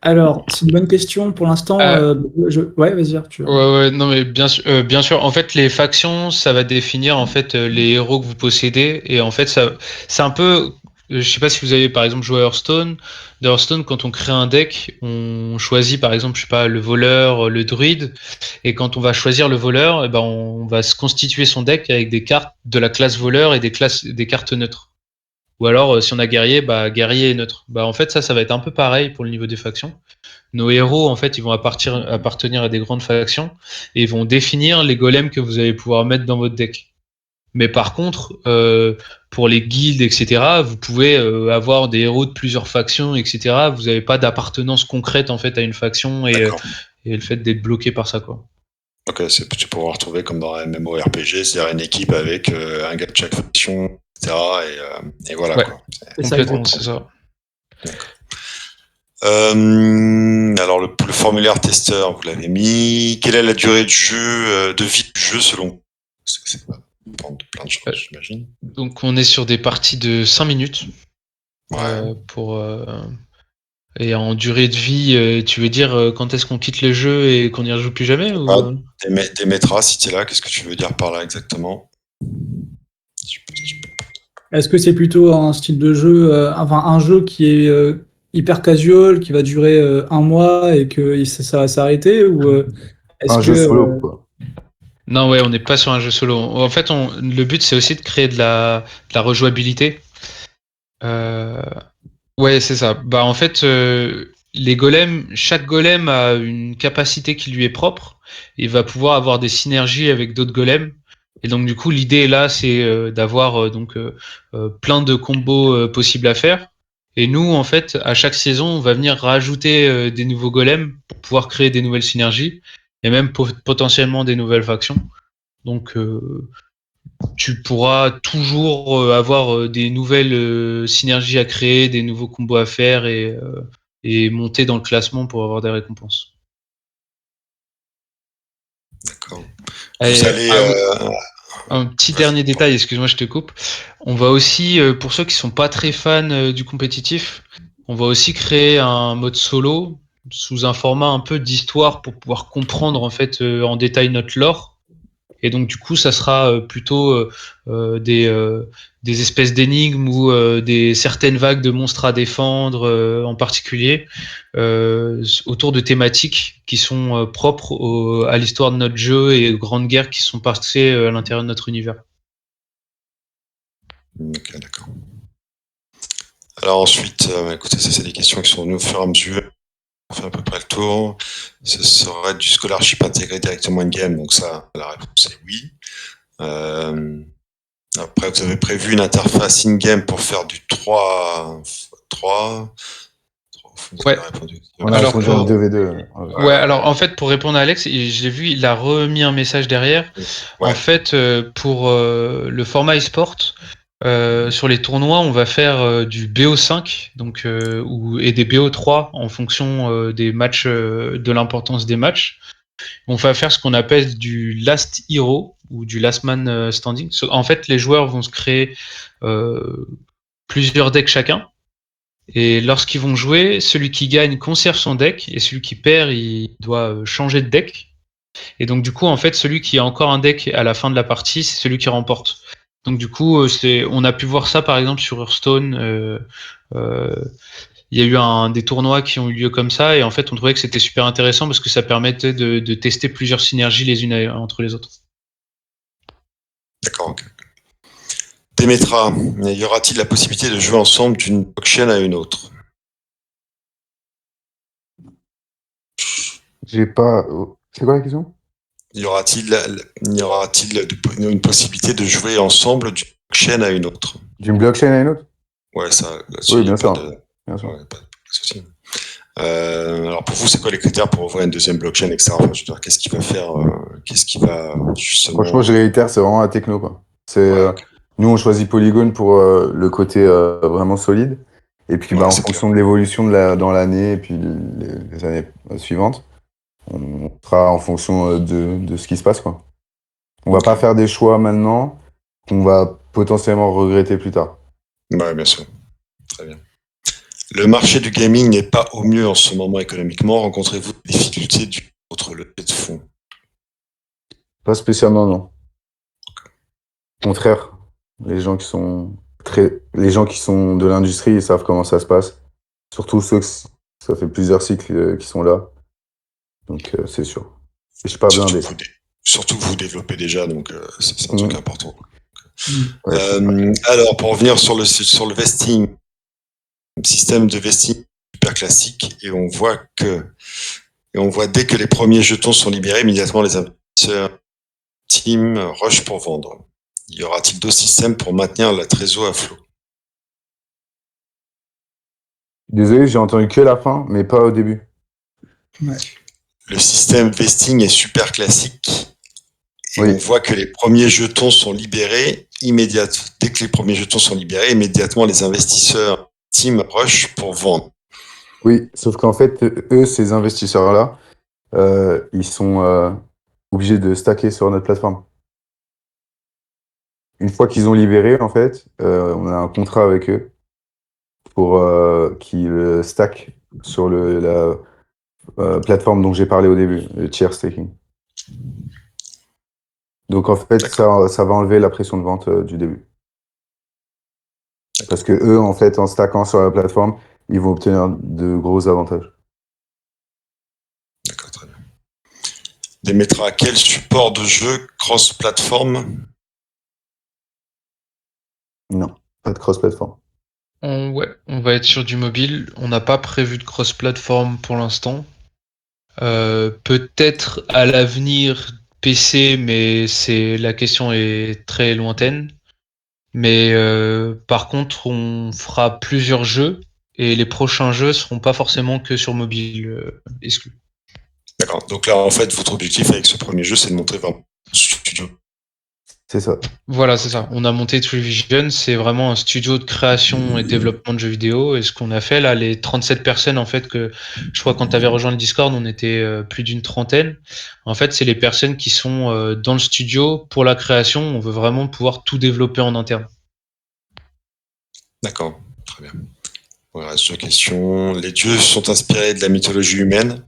Speaker 2: Alors, c'est une bonne question. Pour l'instant, ouais, vas-y, Arthur.
Speaker 3: Ouais, non, mais bien sûr. En fait, les factions, ça va définir en fait les héros que vous possédez, et en fait, c'est un peu. Je sais pas si vous avez par exemple joué à Hearthstone. Dans Hearthstone, quand on crée un deck, on choisit par exemple, je sais pas, le voleur, le druide, et quand on va choisir le voleur, eh ben, on va se constituer son deck avec des cartes de la classe voleur et des cartes neutres. Ou alors, si on a guerrier, bah guerrier et neutre. Bah en fait, ça va être un peu pareil pour le niveau des factions. Nos héros, en fait, ils vont appartenir à des grandes factions et ils vont définir les golems que vous allez pouvoir mettre dans votre deck. Mais par contre, pour les guildes, etc., vous pouvez avoir des héros de plusieurs factions, etc. Vous n'avez pas d'appartenance concrète en fait à une faction et le fait d'être bloqué par ça, quoi.
Speaker 1: Ok, tu pourras retrouver comme dans un MMORPG, c'est-à-dire une équipe avec un gars de chaque faction, etc. Et voilà,
Speaker 3: Ouais.
Speaker 1: quoi.
Speaker 3: Complètement, c'est ça.
Speaker 1: Alors le formulaire testeur, vous l'avez mis. Quelle est la durée de jeu, de vie du jeu selon vous? C'est pas dépend de plein de choses, j'imagine.
Speaker 3: Donc on est sur des parties de 5 minutes.
Speaker 1: Ouais.
Speaker 3: Et en durée de vie, tu veux dire quand est-ce qu'on quitte le jeu et qu'on n'y rejoue plus jamais ou...
Speaker 1: Démétra, si tu es là, qu'est-ce que tu veux dire par là exactement?
Speaker 2: Est-ce que c'est plutôt un style de jeu, enfin un jeu qui est hyper casual, qui va durer 1 mois et que ça va s'arrêter, ou est-ce
Speaker 4: Un
Speaker 2: que
Speaker 4: jeu solo, quoi.
Speaker 3: Non, ouais, on n'est pas sur un jeu solo. En fait, le but, c'est aussi de créer de la rejouabilité. Ouais, c'est ça. Bah, en fait, les golems, chaque golem a une capacité qui lui est propre. Il va pouvoir avoir des synergies avec d'autres golems. Et donc, du coup, l'idée là, c'est d'avoir plein de combos possibles à faire. Et nous, en fait, à chaque saison, on va venir rajouter des nouveaux golems pour pouvoir créer des nouvelles synergies et même potentiellement des nouvelles factions. Donc, tu pourras toujours avoir des nouvelles synergies à créer, des nouveaux combos à faire et monter dans le classement pour avoir des récompenses.
Speaker 1: D'accord.
Speaker 3: Et,
Speaker 1: Vous allez.
Speaker 3: un petit dernier détail, excuse-moi, je te coupe. On va aussi, pour ceux qui sont pas très fans du compétitif, on va aussi créer un mode solo sous un format un peu d'histoire pour pouvoir comprendre en fait en détail notre lore. Et donc du coup, ça sera plutôt des espèces d'énigmes ou des certaines vagues de monstres à défendre en particulier autour de thématiques qui sont propres à l'histoire de notre jeu et aux grandes guerres qui sont passées à l'intérieur de notre univers.
Speaker 1: Ok, d'accord. Alors ensuite, écoutez, ça c'est des questions qui sont venues au fur et à mesure. On fait à peu près le tour. Ce serait du scholarship intégré directement in-game, donc ça, la réponse est oui. Après, vous avez prévu une interface in-game pour faire du 3x3.
Speaker 3: Ouais.
Speaker 4: On a répondu en 2v2.
Speaker 3: Ouais, alors en fait, pour répondre à Alex, j'ai vu, il a remis un message derrière.
Speaker 1: Ouais.
Speaker 3: En fait, pour le format e-sport, sur les tournois, on va faire du BO5 donc, et des BO3 en fonction des matchs, de l'importance des matchs. On va faire ce qu'on appelle du last hero ou du last man standing. En fait, les joueurs vont se créer plusieurs decks chacun. Et lorsqu'ils vont jouer, celui qui gagne conserve son deck et celui qui perd, il doit changer de deck. Et donc du coup, en fait, celui qui a encore un deck à la fin de la partie, c'est celui qui remporte. Donc du coup, on a pu voir ça par exemple sur Hearthstone. Il y a eu des tournois qui ont eu lieu comme ça et en fait, on trouvait que c'était super intéressant parce que ça permettait de tester plusieurs synergies les unes entre les autres.
Speaker 1: D'accord, ok. Démétra, y aura-t-il la possibilité de jouer ensemble d'une blockchain à une autre?
Speaker 4: J'ai pas. C'est quoi la question?
Speaker 1: Y aura-t-il une possibilité de jouer ensemble d'une blockchain à une autre?
Speaker 4: D'une blockchain à une autre?
Speaker 1: Ouais, ça.
Speaker 4: Oui, bien sûr. Bien sûr.
Speaker 1: Ouais, pas de souci. Alors pour vous, c'est quoi les critères pour ouvrir une deuxième blockchain, etc. Enfin, je veux dire, qu'est-ce qui va faire, qu'est-ce qui va justement.
Speaker 4: Franchement, je réitère, c'est vraiment la techno, quoi.
Speaker 1: Okay.
Speaker 4: Nous, on choisit Polygon pour le côté vraiment solide. Et puis, en fonction de l'évolution dans l'année et puis les années suivantes, on fera en fonction de ce qui se passe, quoi. On va pas faire des choix maintenant qu'on va potentiellement regretter plus tard.
Speaker 1: Ouais, bien sûr. Très bien. Le marché du gaming n'est pas au mieux en ce moment économiquement. Rencontrez-vous des difficultés contre le levée de fonds?
Speaker 4: Pas spécialement, non. Au contraire, les gens qui sont de l'industrie, ils savent comment ça se passe. Surtout ceux que ça fait plusieurs cycles qui sont là. Donc, c'est sûr. Et je suis pas blindé.
Speaker 1: Surtout que vous développez déjà, donc c'est un truc important.
Speaker 4: Ouais,
Speaker 1: alors, pour revenir sur le vesting, système de vesting super classique, et on voit dès que les premiers jetons sont libérés, immédiatement les investisseurs team rush pour vendre. y aura-t-il d'autres systèmes pour maintenir la trésor à flot?
Speaker 4: Désolé, j'ai entendu que la fin, mais pas au début.
Speaker 2: Ouais.
Speaker 1: Le système vesting est super classique et
Speaker 4: Oui.
Speaker 1: on voit que les premiers jetons sont libérés immédiatement. Dès que les premiers jetons sont libérés, immédiatement les investisseurs team rush pour vendre.
Speaker 4: Oui, sauf qu'en fait, eux, ces investisseurs-là, ils sont obligés de stacker sur notre plateforme. Une fois qu'ils ont libéré, en fait, on a un contrat avec eux pour qu'ils stack sur la plateforme dont j'ai parlé au début, le tier staking. Donc en fait, ça va enlever la pression de vente du début. Parce que eux, en fait, en stackant sur la plateforme, ils vont obtenir de gros avantages.
Speaker 1: D'accord, très bien. Démettra, quel support de jeu cross-platform?
Speaker 4: Non, pas de cross-platform.
Speaker 3: Ouais, on va être sur du mobile. On n'a pas prévu de cross-platform pour l'instant. Peut-être à l'avenir PC, mais la question est très lointaine. Mais par contre, on fera plusieurs jeux et les prochains jeux seront pas forcément que sur mobile exclu.
Speaker 1: D'accord. Donc là, en fait, votre objectif avec ce premier jeu, c'est de montrer vraiment le studio.
Speaker 4: C'est ça.
Speaker 3: Voilà, c'est ça. On a monté Trivision, c'est vraiment un studio de création et développement de jeux vidéo. Et ce qu'on a fait là, les 37 personnes, en fait, que je crois quand tu avais rejoint le Discord, on était plus d'une trentaine. En fait, c'est les personnes qui sont dans le studio pour la création. On veut vraiment pouvoir tout développer en interne.
Speaker 1: D'accord, très bien. On reste sur question. Les dieux sont inspirés de la mythologie humaine?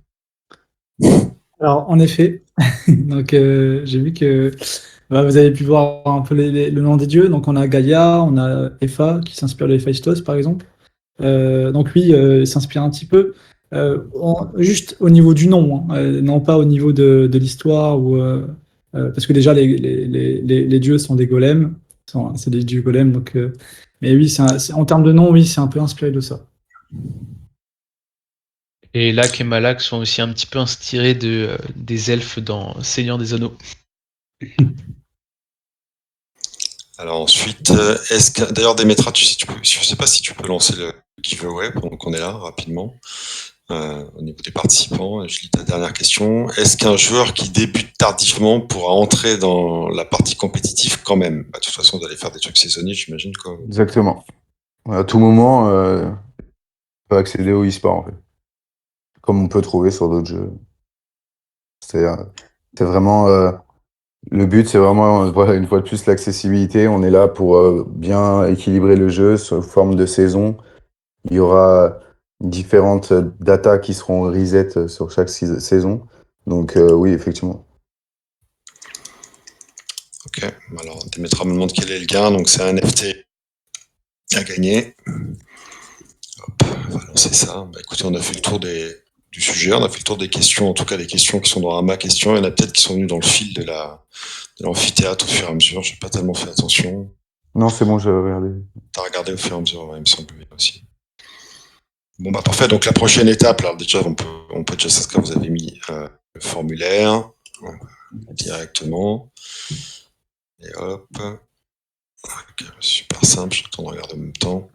Speaker 2: Alors, en effet, donc j'ai vu que vous avez pu voir un peu le nom des dieux. Donc, on a Gaïa, on a Epha qui s'inspire de Héphaïstos, par exemple. Donc, oui, il s'inspire un petit peu. Juste au niveau du nom, hein, non pas au niveau de l'histoire, parce que déjà, les dieux sont des golems. C'est des dieux golems. Donc, mais oui, en termes de nom, oui, c'est un peu inspiré de ça.
Speaker 3: Et Lac et Malak sont aussi un petit peu inspirés des elfes dans Seigneur des Anneaux.
Speaker 1: Alors ensuite, d'ailleurs, Démétra, je sais pas si tu peux lancer le giveaway pendant qu'on est là, rapidement, au niveau des participants. Je lis ta dernière question. Est-ce qu'un joueur qui débute tardivement pourra entrer dans la partie compétitive quand même? De toute façon, d'aller faire des trucs saisonniers, j'imagine.
Speaker 4: Exactement. À tout moment, on peut accéder au e-sport, en fait. Comme on peut trouver sur d'autres jeux. C'est vraiment... le but, c'est vraiment, voilà, une fois de plus, l'accessibilité. On est là pour bien équilibrer le jeu sous forme de saison. Il y aura différentes datas qui seront reset sur chaque saison. Donc oui, effectivement.
Speaker 1: Ok, alors Démétra me demande quel est le gain. Donc c'est un NFT à gagner. Hop, on va lancer ça. Écoutez, on a fait le tour du sujet, on a fait le tour des questions, en tout cas des questions qui sont dans ma question. Il y en a peut-être qui sont venues dans le fil de l'amphithéâtre au fur et à mesure. J'ai pas tellement fait attention.
Speaker 4: Non, c'est bon, j'ai regardé.
Speaker 1: T'as regardé au fur et à mesure, ouais, il me semble aussi. Bon, parfait. Donc la prochaine étape, alors déjà, on peut déjà s'inscrire. Vous avez mis le formulaire directement. Et hop. Okay, super simple, je suis en train de regarder en même temps.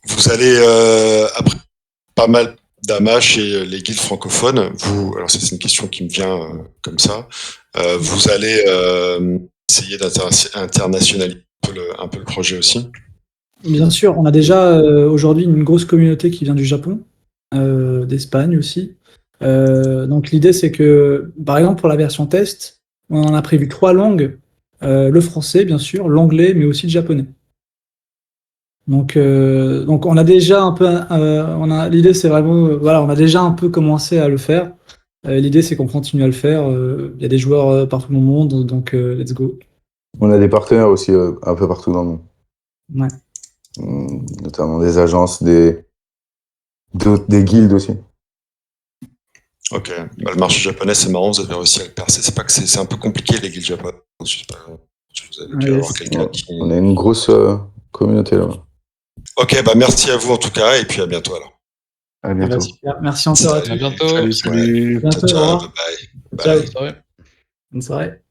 Speaker 1: Vous allez, après pas mal d'amas chez les guildes francophones, alors ça c'est une question qui me vient comme ça, vous allez essayer d'internationaliser un peu le projet aussi?
Speaker 2: Bien sûr, on a déjà aujourd'hui une grosse communauté qui vient du Japon, d'Espagne aussi. Donc l'idée c'est que, par exemple pour la version test, on en a prévu 3 langues, le français bien sûr, l'anglais, mais aussi le japonais. Donc on a déjà un peu, l'idée c'est vraiment, voilà, on a déjà un peu commencé à le faire. L'idée c'est qu'on continue à le faire. Il y a des joueurs partout dans le monde, donc let's go.
Speaker 4: On a des partenaires aussi un peu partout dans le monde.
Speaker 2: Ouais.
Speaker 4: Notamment des agences, des guildes aussi.
Speaker 1: Ok, le marché japonais c'est marrant, vous avez réussi à le percer. C'est pas que c'est un peu compliqué les guildes japonaises. Vous avez dû avoir quelqu'un qui...
Speaker 4: On a une grosse communauté là.
Speaker 1: Ok, merci à vous en tout cas, et puis à bientôt alors.
Speaker 4: À bientôt.
Speaker 2: Super. Merci encore à tous.
Speaker 3: À bientôt.
Speaker 1: Salut.
Speaker 2: Bientôt,
Speaker 1: Ciao,
Speaker 2: au revoir.
Speaker 1: bye.
Speaker 2: Ciao.
Speaker 3: Bonne soirée.
Speaker 2: Bonne soirée.